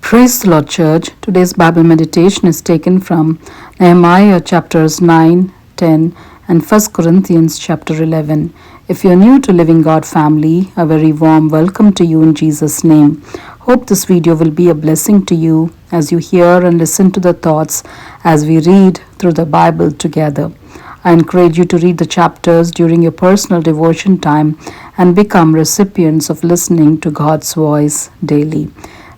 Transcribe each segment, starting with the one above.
Praise the Lord, Church. Today's Bible meditation is taken from Nehemiah chapters 9, 10, and 1 Corinthians chapter 11. If you're new to Living God family, a very warm welcome to you in Jesus' name. Hope this video will be a blessing to you as you hear and listen to the thoughts as we read through the Bible together. I encourage you to read the chapters during your personal devotion time and become recipients of listening to God's voice daily.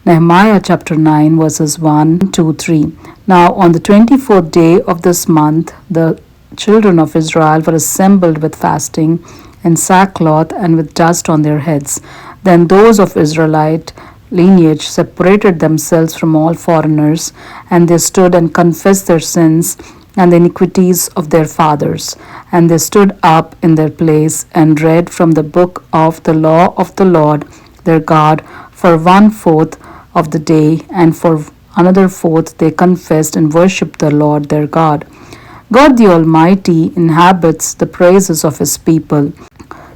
Nehemiah chapter 9 verses 1, 2, 3. Now on the 24th day of this month, the children of Israel were assembled with fasting and sackcloth and with dust on their heads. Then those of Israelite lineage separated themselves from all foreigners, and they stood and confessed their sins and the iniquities of their fathers. And they stood up in their place and read from the book of the law of the Lord their God for 1/4 of the day, and for another fourth they confessed and worshipped the Lord their God. God the Almighty inhabits the praises of His people.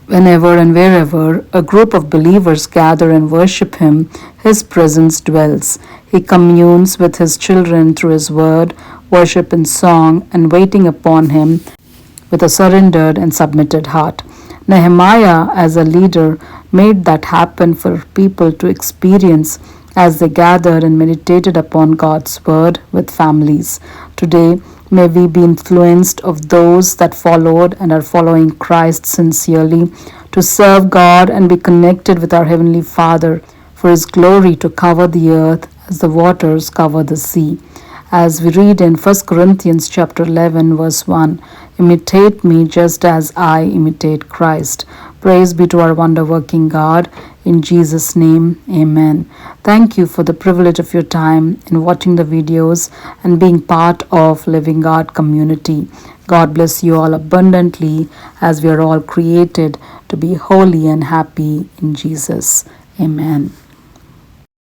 Whenever and wherever a group of believers gather and worship Him, His presence dwells. He communes with His children through His word, worship in song, and waiting upon Him with a surrendered and submitted heart. Nehemiah, as a leader, made that happen for people to experience as they gathered and meditated upon God's word with families. Today, may we be influenced of those that followed and are following Christ sincerely to serve God and be connected with our Heavenly Father for His glory to cover the earth as the waters cover the sea. As we read in 1 Corinthians chapter 11 verse 1, imitate me just as I imitate Christ. Praise be to our wonder-working God. In Jesus' name, amen. Thank you for the privilege of your time in watching the videos and being part of Living God community. God bless you all abundantly as we are all created to be holy and happy in Jesus. Amen.